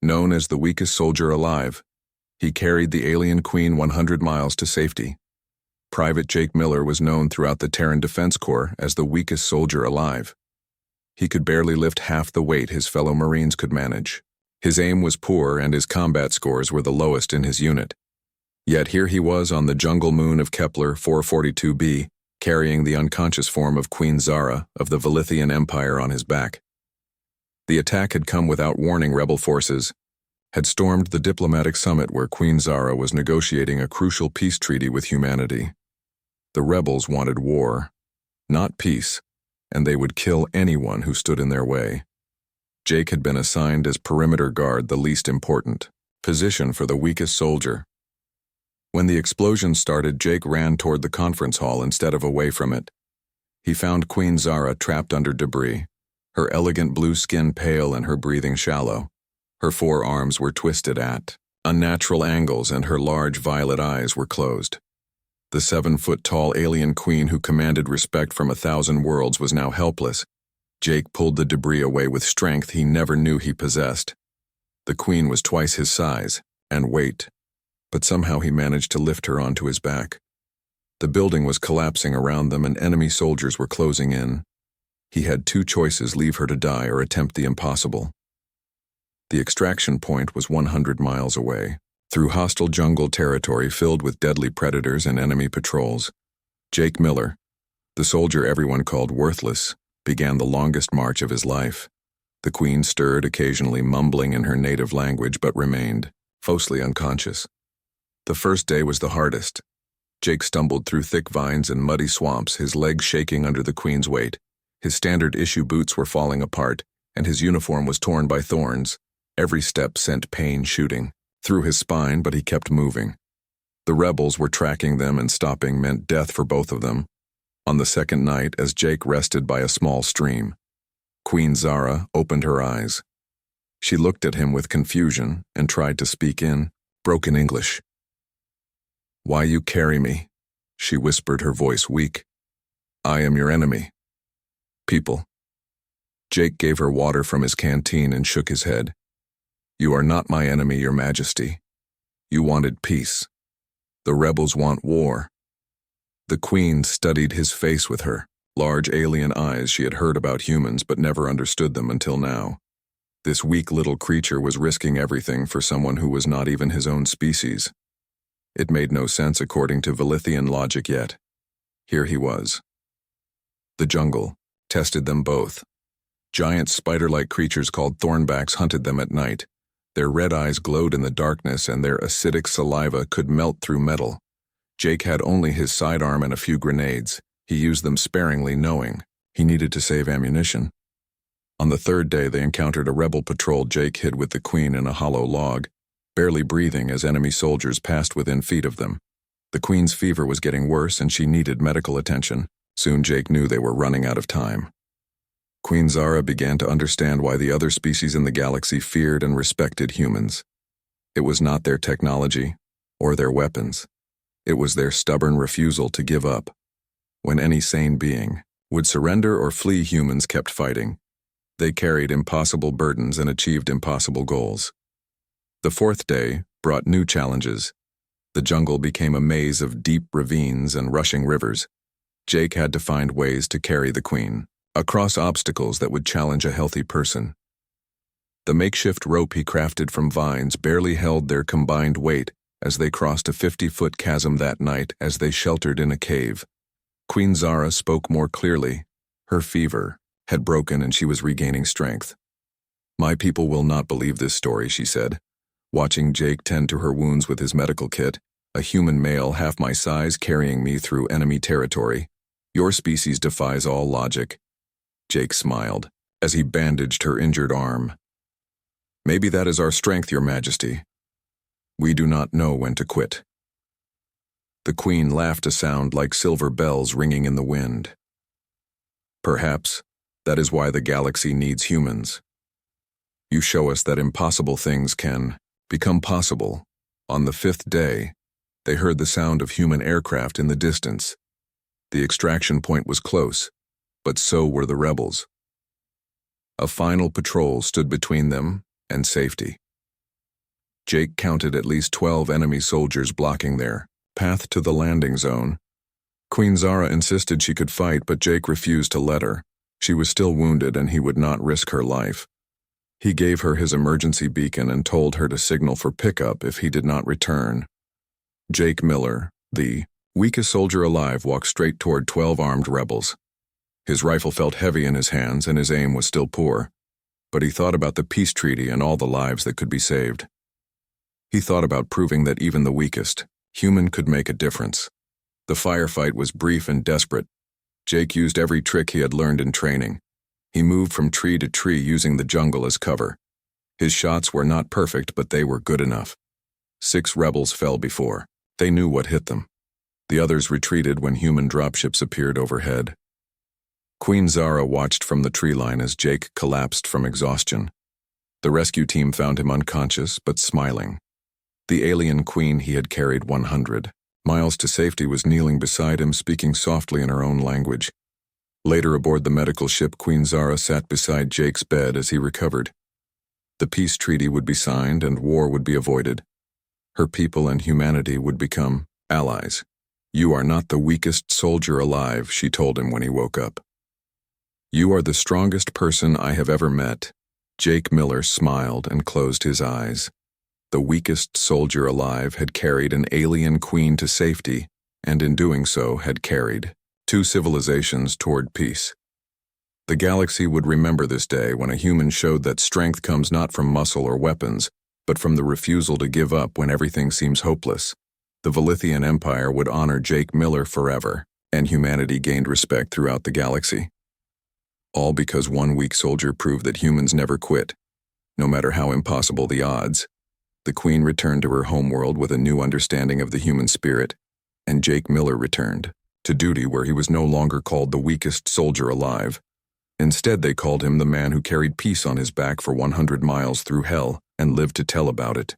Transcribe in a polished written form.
Known as the weakest soldier alive, he carried the alien queen 100 miles to safety. Private Jake Miller was known throughout the Terran Defense Corps as the weakest soldier alive. He could barely lift half the weight his fellow Marines could manage. His aim was poor and his combat scores were the lowest in his unit. Yet here he was on the jungle moon of Kepler 442b, carrying the unconscious form of Queen Zara of the Velithian Empire on his back. The attack had come without warning. Rebel forces had stormed the diplomatic summit where Queen Zara was negotiating a crucial peace treaty with humanity. The rebels wanted war, not peace, and they would kill anyone who stood in their way. Jake had been assigned as perimeter guard, the least important position for the weakest soldier. When the explosion started, Jake ran toward the conference hall instead of away from it. He found Queen Zara trapped under debris, her elegant blue skin pale and her breathing shallow. Her forearms were twisted at unnatural angles and her large violet eyes were closed. The 7-foot-tall alien queen who commanded respect from 1,000 worlds was now helpless. Jake pulled the debris away with strength he never knew he possessed. The queen was twice his size and weight, but somehow he managed to lift her onto his back. The building was collapsing around them and enemy soldiers were closing in. He had two choices: leave her to die or attempt the impossible. The extraction point was 100 miles away, through hostile jungle territory filled with deadly predators and enemy patrols. Jake Miller, the soldier everyone called worthless, began the longest march of his life. The queen stirred occasionally, mumbling in her native language, but remained mostly unconscious. The first day was the hardest. Jake stumbled through thick vines and muddy swamps, his legs shaking under the queen's weight. His standard-issue boots were falling apart, and his uniform was torn by thorns. Every step sent pain shooting through his spine, but he kept moving. The rebels were tracking them, and stopping meant death for both of them. On the second night, as Jake rested by a small stream, Queen Zara opened her eyes. She looked at him with confusion and tried to speak in broken English. "Why you carry me?" she whispered, her voice weak. "I am your enemy." "People." Jake gave her water from his canteen and shook his head. "You are not my enemy, Your Majesty. You wanted peace. The rebels want war." The queen studied his face with her large alien eyes. She had heard about humans but never understood them until now. This weak little creature was risking everything for someone who was not even his own species. It made no sense according to Velithian logic, yet here he was. The jungle tested them both. Giant spider-like creatures called thornbacks hunted them at night. Their red eyes glowed in the darkness and their acidic saliva could melt through metal. Jake had only his sidearm and a few grenades. He used them sparingly, knowing he needed to save ammunition. On the third day, they encountered a rebel patrol. Jake hid with the queen in a hollow log, barely breathing as enemy soldiers passed within feet of them. The queen's fever was getting worse and she needed medical attention. Soon Jake knew they were running out of time. Queen Zara began to understand why the other species in the galaxy feared and respected humans. It was not their technology or their weapons. It was their stubborn refusal to give up. When any sane being would surrender or flee, humans kept fighting. They carried impossible burdens and achieved impossible goals. The fourth day brought new challenges. The jungle became a maze of deep ravines and rushing rivers. Jake had to find ways to carry the queen across obstacles that would challenge a healthy person. The makeshift rope he crafted from vines barely held their combined weight as they crossed a 50-foot chasm that night as they sheltered in a cave. Queen Zara spoke more clearly. Her fever had broken and she was regaining strength. "My people will not believe this story," she said, watching Jake tend to her wounds with his medical kit. "A human male half my size carrying me through enemy territory. Your species defies all logic." Jake smiled as he bandaged her injured arm. "Maybe that is our strength, Your Majesty. We do not know when to quit." The queen laughed, a sound like silver bells ringing in the wind. "Perhaps that is why the galaxy needs humans. You show us that impossible things can become possible." On the fifth day, they heard the sound of human aircraft in the distance. The extraction point was close, but so were the rebels. A final patrol stood between them and safety. Jake counted at least 12 enemy soldiers blocking their path to the landing zone. Queen Zara insisted she could fight, but Jake refused to let her. She was still wounded and he would not risk her life. He gave her his emergency beacon and told her to signal for pickup if he did not return. Jake Miller, the weakest soldier alive, walked straight toward 12 armed rebels. His rifle felt heavy in his hands and his aim was still poor, but he thought about the peace treaty and all the lives that could be saved. He thought about proving that even the weakest human could make a difference. The firefight was brief and desperate. Jake used every trick he had learned in training. He moved from tree to tree using the jungle as cover. His shots were not perfect, but they were good enough. 6 rebels fell before they knew what hit them. The others retreated when human dropships appeared overhead. Queen Zara watched from the tree line as Jake collapsed from exhaustion. The rescue team found him unconscious but smiling. The alien queen he had carried 100 miles to safety was kneeling beside him, speaking softly in her own language. Later aboard the medical ship, Queen Zara sat beside Jake's bed as he recovered. The peace treaty would be signed and war would be avoided. Her people and humanity would become allies. "You are not the weakest soldier alive," she told him when he woke up. "You are the strongest person I have ever met." Jake Miller smiled and closed his eyes. The weakest soldier alive had carried an alien queen to safety, and in doing so had carried 2 civilizations toward peace. The galaxy would remember this day when a human showed that strength comes not from muscle or weapons, but from the refusal to give up when everything seems hopeless. The Velithian Empire would honor Jake Miller forever, and humanity gained respect throughout the galaxy. All because one weak soldier proved that humans never quit, no matter how impossible the odds. The Queen returned to her homeworld with a new understanding of the human spirit, and Jake Miller returned to duty where he was no longer called the weakest soldier alive. Instead, they called him the man who carried peace on his back for 100 miles through hell and lived to tell about it.